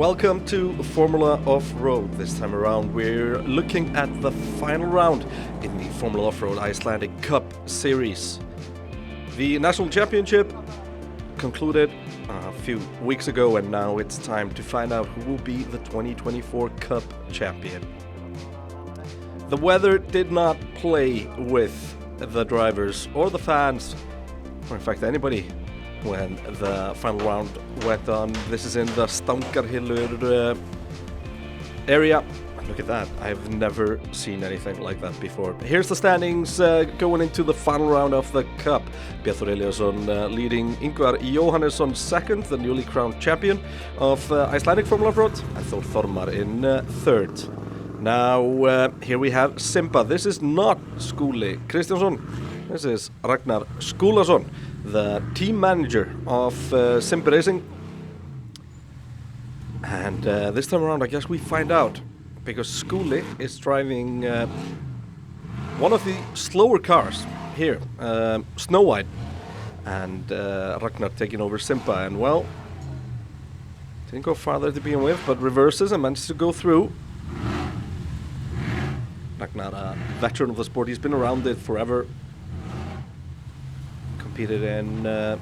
Welcome to Formula Offroad. This time around we're looking at the final round in the Formula Offroad Icelandic Cup Series. The National Championship concluded a few weeks ago, and now it's time to find out who will be the 2024 Cup champion. The weather did not play with the drivers or the fans, or in fact anybody, when the final round went on. This is in the Stangarhylur area. Look at that, I've never seen anything like that before. Here's the standings going into the final round of the Cup. Bjartur Eliasson leading Ingvar Jóhannesson second, the newly crowned champion of Icelandic Formula Offroad, and Þór Þormar in third. Now here we have Simba. This is not Skúli Kristjánsson, this is Ragnar Skúlason, the team manager of Simba Racing. And this time around I guess we find out, because Skúli is driving one of the slower cars here, Snow White, and Ragnar taking over Simba, and well, didn't go farther to begin with, but reverses and manages to go through. Ragnar, a veteran of the sport, he's been around it forever. Competed in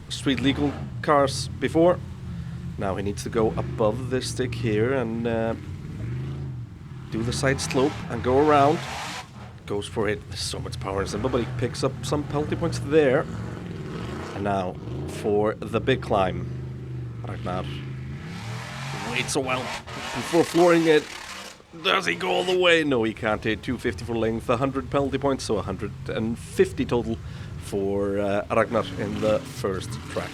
street legal cars before. Now he needs to go above this stick here and do the side slope and go around. Goes for it. There's so much power in Simba, but he picks up some penalty points there. And now for the big climb. Ragnar waits a while before flooring it. Does he go all the way? No, he can't. 250 for length, 100 penalty points, so 150 total for Ragnar in the first track.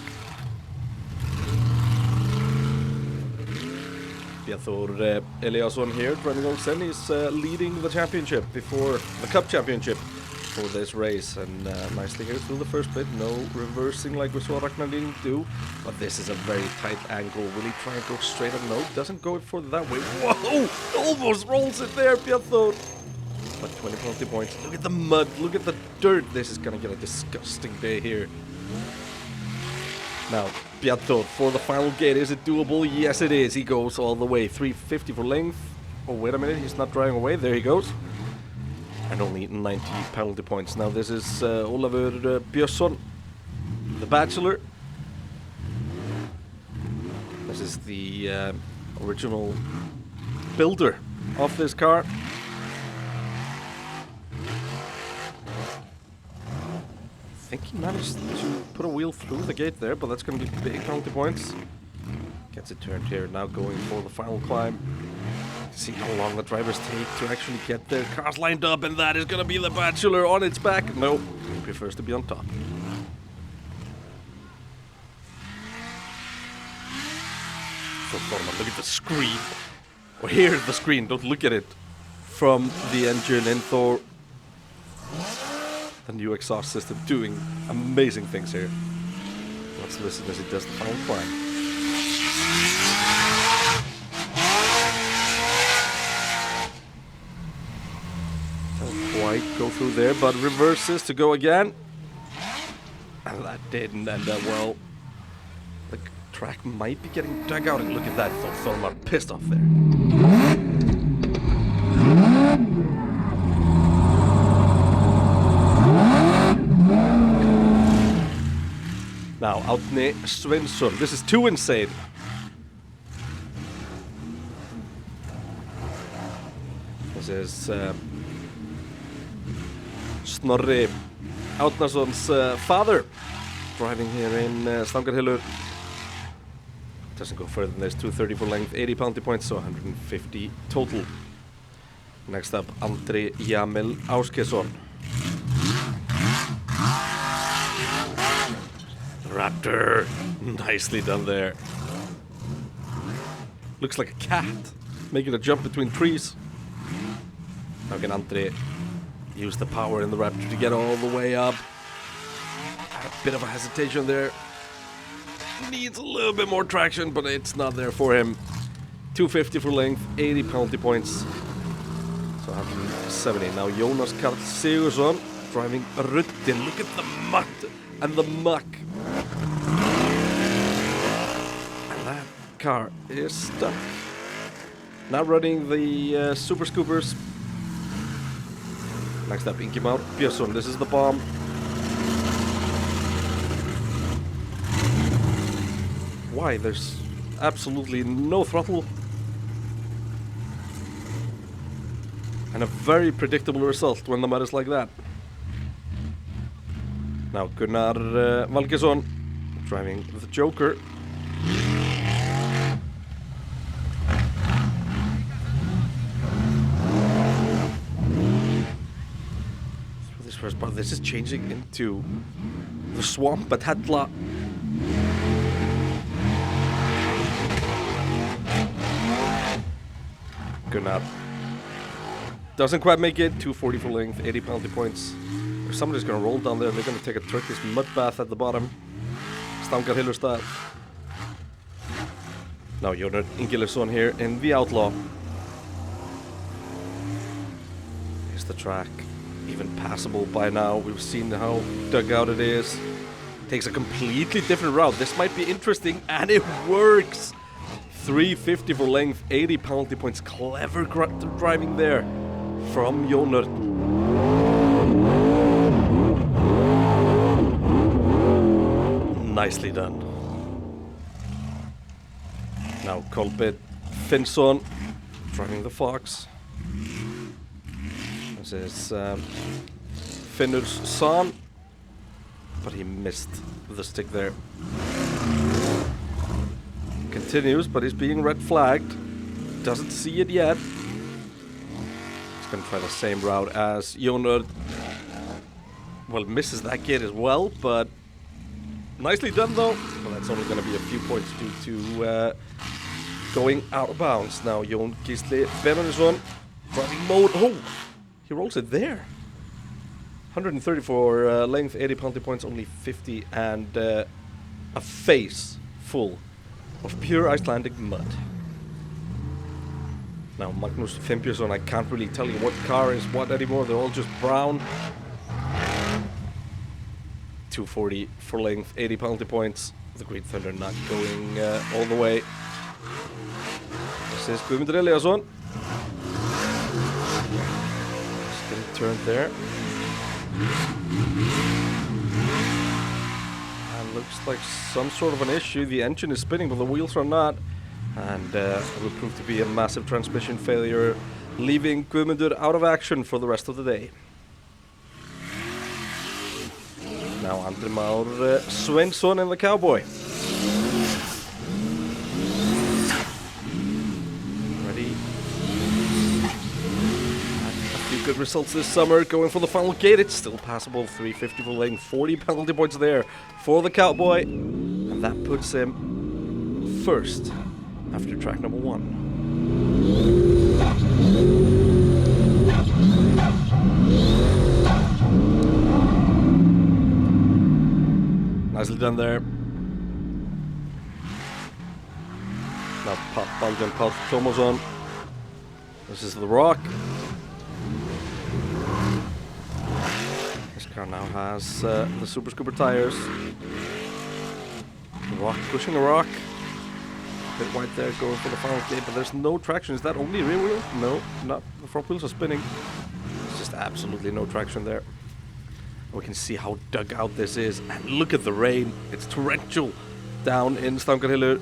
Bjartur Eliasson here, driving Olsen, is leading the championship before the Cup championship for this race, and nicely here through the first bit. No reversing like we saw Ragnar needing to do, but this is a very tight angle. Will he try and go straight up? No, doesn't go for that way. Whoa! Almost rolls it there, Bjartur. But 20 penalty points. Look at the mud, look at the dirt. This is gonna get a disgusting day here. Now, Bjartur for the final gate. Is it doable? Yes, it is. He goes all the way. 350 for length. Oh, wait a minute. He's not driving away. There he goes. And only 90 penalty points. Now, this is Ólafur Björnsson, the Bachelor. This is the original builder of this car. I think he managed to put a wheel through the gate there, but that's going to be big penalty points. Gets it turned here, now going for the final climb. See how long the drivers take to actually get their cars lined up, and that is going to be the Bachelor on its back. No, he prefers to be on top. Look at the screen. Oh, here's the screen, don't look at it. From the engine in Thor. The new exhaust system doing amazing things here. Let's listen as he does the final climb. Don't quite go through there, but reverses to go again. And that didn't end up well. The track might be getting dug out, and look at that, Þór Þormar pissed off there. Now, Árni Sveinsson. This is too insane. This is Snorri Árnarsson's father, driving here in Stangarhylur. Doesn't go further than this. 230 for length, 80 penalty points, so 150 total. Next up, Andri Jamil Ásgeirsson. Raptor, nicely done there. Looks like a cat making a jump between trees. Now can Andri use the power in the Raptor to get all the way up. Had a bit of a hesitation there. Needs a little bit more traction, but it's not there for him. 250 for length, 80 penalty points. So 170. Now Jónas Karl Sigurðsson driving Ruddin. Look at the mud and the muck. car is stuck. Now running the Super Scoopers. Next up, Ingi Már Björnsson. This is the bomb. Why? There's absolutely no throttle. And a very predictable result when the mud is like that. Now Gunnar Valgesson driving the Joker. This first part, this is changing into the swamp at Hella. Gunnar doesn't quite make it. 240 for length, 80 penalty points. If somebody's gonna roll down there, they're gonna take a Turkish mud bath at the bottom. Stangarhylur style. Now Jónar Ingileifsson here in the Outlaw. Is the track even passable by now? We've seen how dug out it is. Takes a completely different route. This might be interesting, and it works. 350 for length, 80 penalty points. Clever driving there from Jónar. Nicely done. Now Kolbeinn Finnsson driving the Fox. This is Finnur's son, but he missed the stick there. Continues, but he's being red flagged. Doesn't see it yet. He's gonna try the same route as Jónar. Well, misses that gate as well, but nicely done though. Well, that's only gonna be a few points due to going out of bounds. Now Jón Gísli Benediktsson driving mode. Oh, he rolls it there. 130 for length, 80 penalty points, only 50, and a face full of pure Icelandic mud. Now Magnús Finnbjörnsson, I can't really tell you what car is what anymore. They're all just brown. 240 for length, 80 penalty points. The Green Thunder not going all the way. This is Guðmundur Eliasson. Just getting turned there. And looks like some sort of an issue. The engine is spinning, but the wheels are not. And it will prove to be a massive transmission failure, leaving Guðmundur out of action for the rest of the day. Now Andri Már Sveinsson in the Cowboy. Ready. A few good results this summer, going for the final gate. It's still passable, 350 for length, 40 penalty points there for the Cowboy. And that puts him first after track number 1. Nicely done there. Now Baldvin Páll Tómasson. This is the Rock. This car now has the Super Scooper tires. The Rock pushing the Rock. Bit wide there, going for the final gate, but there's no traction. Is that only rear wheel? No, not. The front wheels are spinning. There's just absolutely no traction there. We can see how dug out this is, and look at the rain. It's torrential down in Stangarhylur.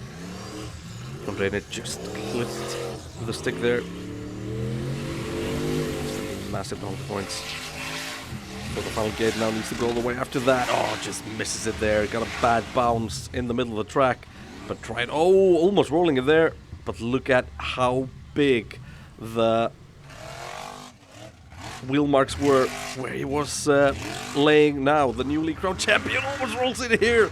From rain, it just clipped the stick there. Massive penalty points. So the final gate now needs to go all the way after that. Oh, just misses it there. Got a bad bounce in the middle of the track, but tried. Oh, almost rolling it there. But look at how big the wheel marks were where he was laying now. The newly crowned champion almost rolls it here.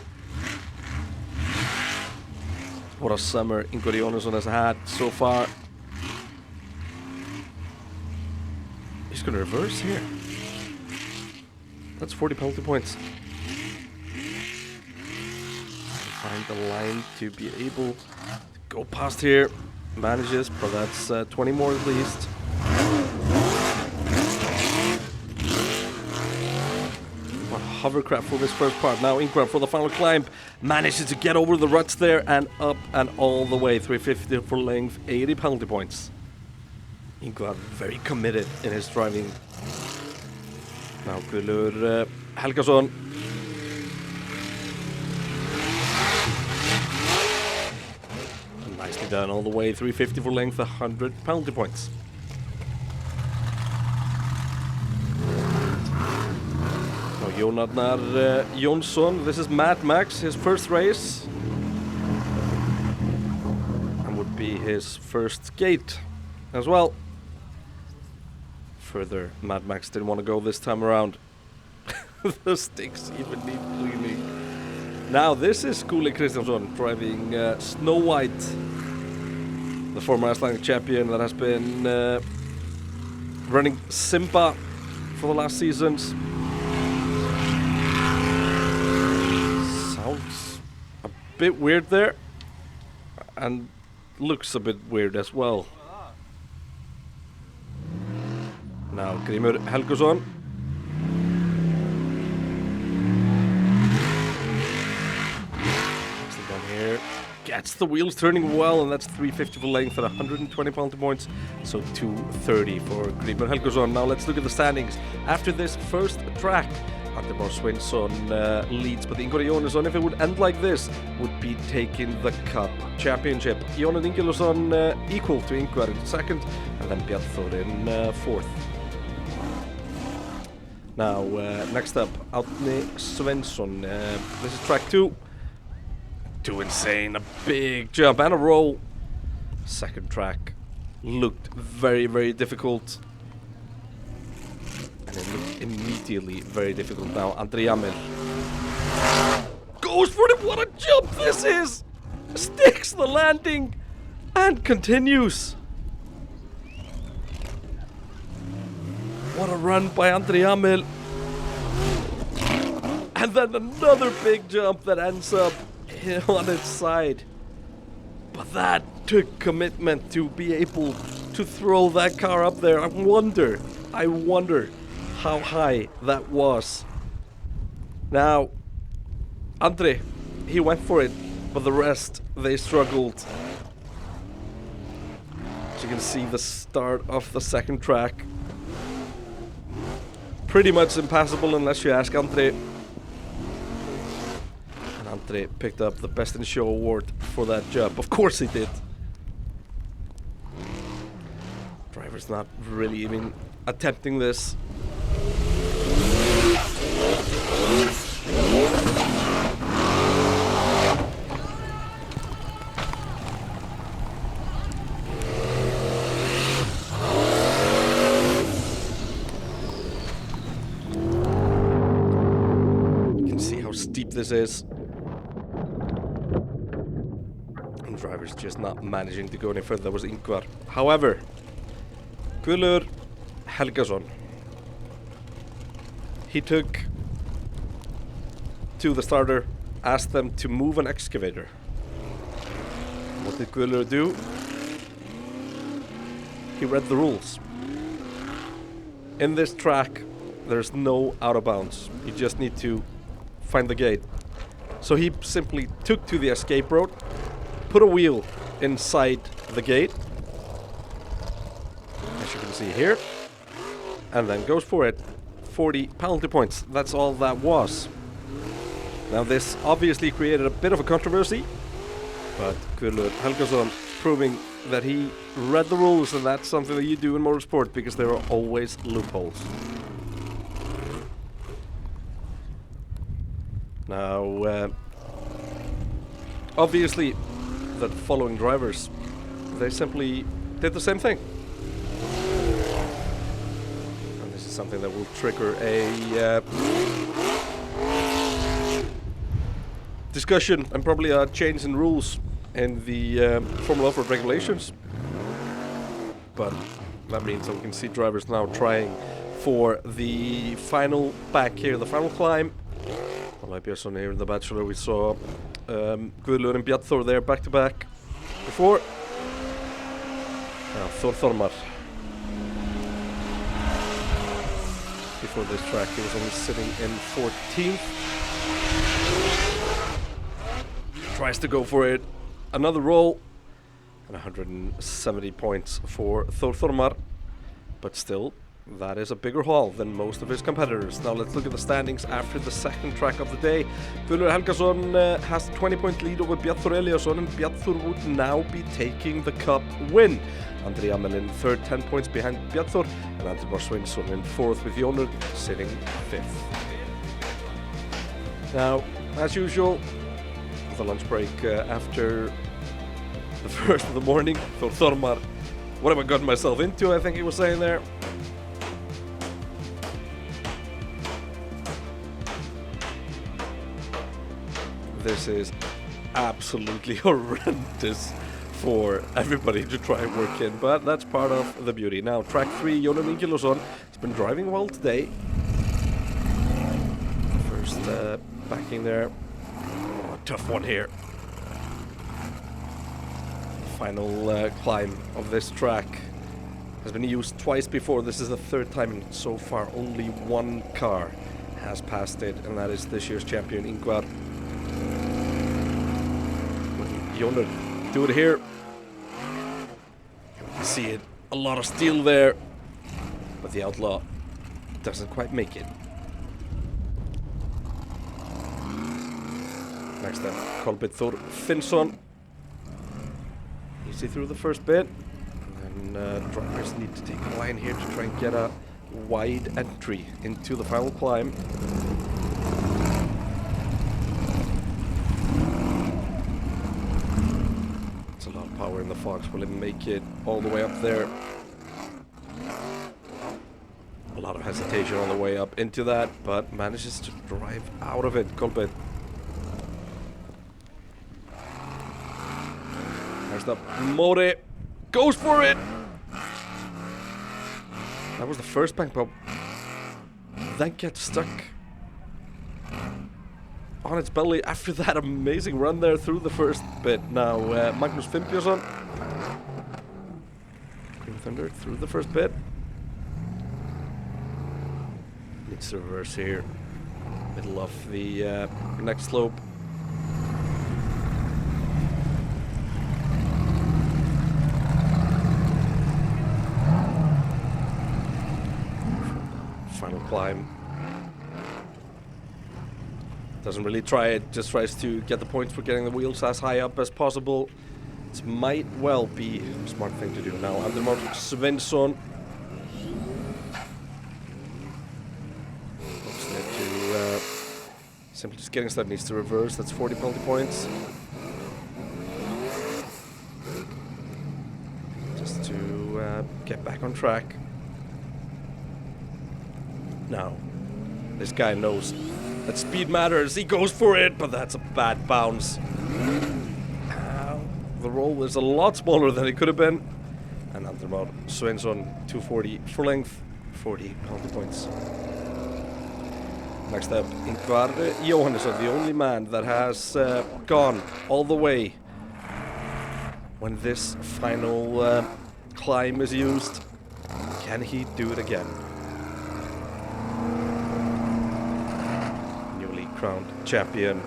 What a summer Ingvar Jónsson has had so far. He's going to reverse here. That's 40 penalty points. Find the line to be able to go past here. Manages, but that's 20 more at least. What hovercraft for this first part. Now Ingvar for the final climb manages to get over the ruts there and up and all the way. 350 for length, 80 penalty points. Ingvar very committed in his driving. Now Guðlaugur Helgason. Nicely done all the way. 350 for length, 100 penalty points. Jón Arnar Jónsson, this is Mad Max, his first race. And would be his first gate as well. Further, Mad Max didn't want to go this time around. The sticks even need cleaning. Now this is Skúli Kristjánsson driving Snow White, the former Icelandic champion that has been running Simba for the last seasons. Sounds a bit weird there, and looks a bit weird as well. Now Grímur Helgason. Down here, gets the wheels turning well, and that's 350 for length at 120 penalty points, so 230 for Grímur Helgason. Now let's look at the standings after this first track. Andri Már Sveinsson leads, but Ingvar Jóhannesson, if it would end like this, would be taking the Cup Championship. Jóhann Ingilason equal to Ingvar in second, and then Bjarnþór in fourth. Now, next up, Árni Sveinsson. This is track 2. Too insane, a big jump and a roll. Second track looked very, very difficult. And it looked immediately very difficult now. Andri Jamil goes for it, what a jump this is! Sticks the landing and continues. What a run by Andri Jamil. And then another big jump that ends up on its side. But that took commitment to be able to throw that car up there. I wonder how high that was. Now, Andri, he went for it, but the rest, they struggled. As you can see, the start of the second track, pretty much impassable unless you ask Andri. And Andri picked up the Best in Show award for that jump. Of course he did. Driver's not really even attempting this. You can see how steep this is. And driver's just not managing to go any further. That was Ingvar. However, Guðlaugur Helgason, he took to the starter, asked them to move an excavator. What did Guðlaugur do? He read the rules. In this track, there's no out of bounds. You just need to find the gate. So he simply took to the escape road, put a wheel inside the gate, as you can see here, and then goes for it. 40 penalty points, that's all that was. Now this obviously created a bit of a controversy, but Guðlaugur Helgason proving that he read the rules, and that's something that you do in motorsport because there are always loopholes. Now, obviously the following drivers, they simply did the same thing. Something that will trigger a discussion and probably a change in rules in the Formula Offroad regulations. But that means that we can see drivers now trying for the final back here, the final climb. Like Björnsson here in the Bachelor, we saw Guðlaugur and Bjarnþór there back to back before. Now Þór Þormar. He before this track. He was only sitting in 14th. Tries to go for it. Another roll. And 170 points for Þórðar. But still, that is a bigger haul than most of his competitors. Now let's look at the standings after the second track of the day. Guðlaugur Helgason has a 20-point lead over Bjartur Eliasson, and Bjartur would now be taking the cup win. Andri Amel in third, 10 points behind Bjartur, and Andri Svinsson in fourth, with Jónur sitting fifth. Now, as usual, the lunch break after the first of the morning. Þórðar, what have I gotten myself into, I think he was saying there. This is absolutely horrendous for everybody to try and work in, but that's part of the beauty. Now, track 3, Jónur Ingilsson has been driving well today. First backing there. Oh, tough one here. Final climb of this track has been used twice before. This is the third time, and so far only one car has passed it, and that is this year's champion, Ingvar. Jónur do it here. You can see it, a lot of steel there, but the Outlaw doesn't quite make it. Next up, Kolbeinn Þór Finnsson. Easy through the first bit, and then drivers need to take a line here to try and get a wide entry into the final climb. It's a lot of power in the Fox. Will it make it all the way up there? A lot of hesitation on the way up into that, but manages to drive out of it, Kolbeinn. Next up, Móri goes for it! That was the first bank pop. Then gets stuck on its belly after that amazing run there through the first bit. Now, Magnús Finnbjörnsson. Green Thunder through the first bit. Needs to reverse here. Middle of the next slope. Final climb. Doesn't really try it, just tries to get the points for getting the wheels as high up as possible. It might well be a smart thing to do. Now, Andri Svinsson. Simply just getting started, needs to reverse. That's 40 penalty points. Just to get back on track. Now, this guy knows that speed matters. He goes for it, but that's a bad bounce. The roll is a lot smaller than it could have been. And Andri Svinsson, 240 for length, 40 penalty points. Next up, Ingvar Jóhannesson, the only man that has gone all the way when this final climb is used. Can he do it again? Newly crowned champion.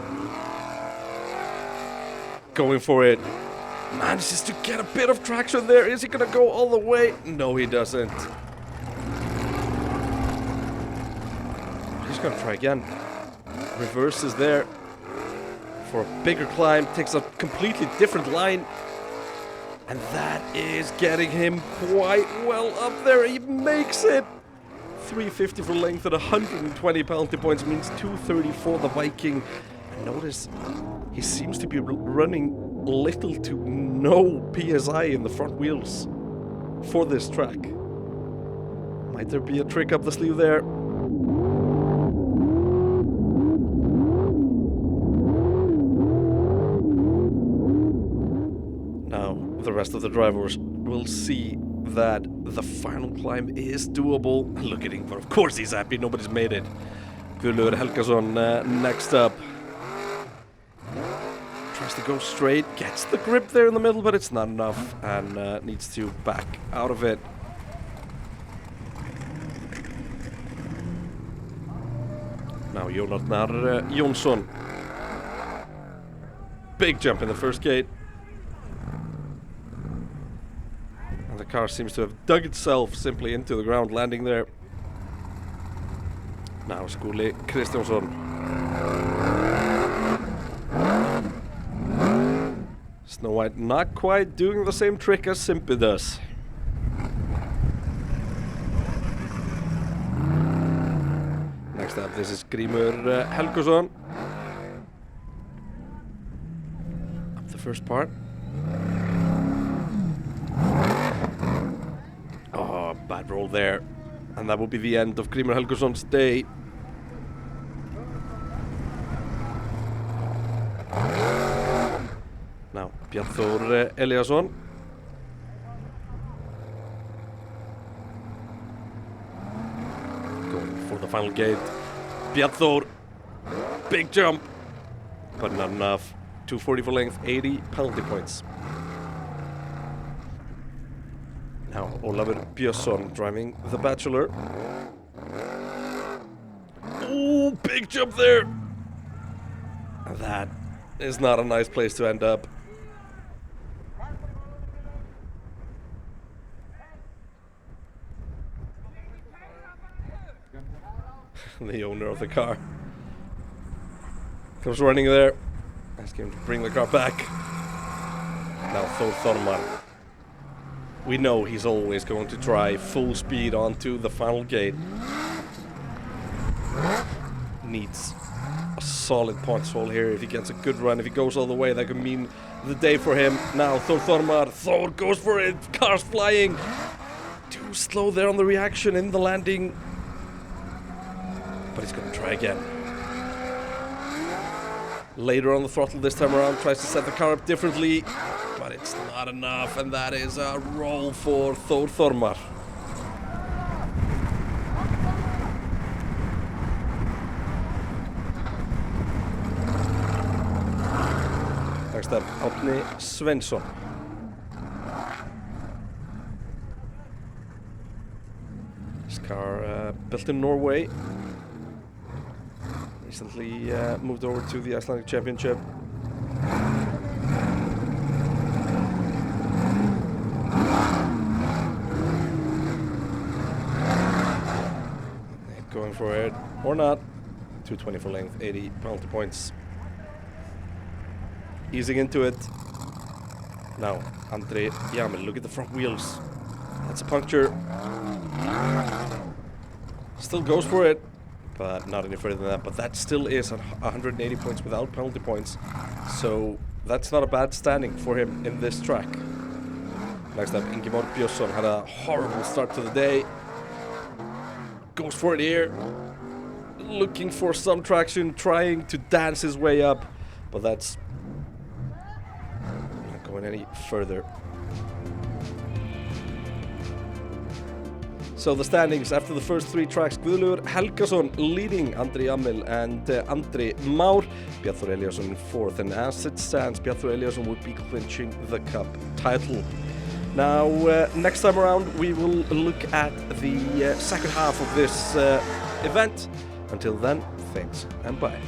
Going for it. Manages to get a bit of traction there. Is he gonna go all the way? No, he doesn't. He's gonna try again. Reverses there for a bigger climb. Takes a completely different line. And that is getting him quite well up there. He makes it. 350 for length at 120 penalty points means 230 for the Viking. And notice he seems to be running little to no PSI in the front wheels for this track. Might there be a trick up the sleeve there? Now, the rest of the drivers will see that the final climb is doable. Look at Ingvar, of course he's happy, nobody's made it. Guðlaugur Helgason next up. Tries to go straight, gets the grip there in the middle, but it's not enough, and needs to back out of it. Now Jón Arnar Jónsson. Big jump in the first gate. And the car seems to have dug itself simply into the ground, landing there. Now Skúli Kristjánsson. Snow White not quite doing the same trick as Simpi does. Next up, this is Grímur Helgason. Up the first part. Oh, bad roll there. And that will be the end of Grímur Helgason's day. Now, Björn Þór Eliasson. Going for the final gate. Björn Þór. Big jump. But not enough. 240 for length, 80 penalty points. Now, Ólafur Björnsson driving the Bachelor. Ooh, big jump there. That is not a nice place to end up. The owner of the car comes running there, asking him to bring the car back. Now Þór Þormar. We know he's always going to try full speed onto the final gate. Needs a solid punch hole here. If he gets a good run, if he goes all the way, that could mean the day for him. Now Þór Þormar. Þór goes for it. Car's flying. Too slow there on the reaction in the landing. But he's going to try again. Later on the throttle this time around, tries to set the car up differently, but it's not enough, and that is a roll for Þór Þormar. Next up, Árni Sveinsson. This car built in Norway. Recently moved over to the Icelandic Championship. Going for it or not. 220 for length, 80 penalty points. Easing into it. Now, Andri Jamil, look at the front wheels. That's a puncture. Still goes for it, but not any further than that. But that still is 180 points without penalty points. So that's not a bad standing for him in this track. Next up, Ingimar Björnsson had a horrible start to the day. Goes for it here. Looking for some traction, trying to dance his way up. But that's not going any further. So the standings after the first three tracks: Guðlaugur Helgason leading Andri Jamil and Andri Már. Björn Þór Eliasson in fourth, and as it stands, Björn Þór Eliasson would be clinching the cup title. Now, next time around, we will look at the second half of this event. Until then, thanks and bye.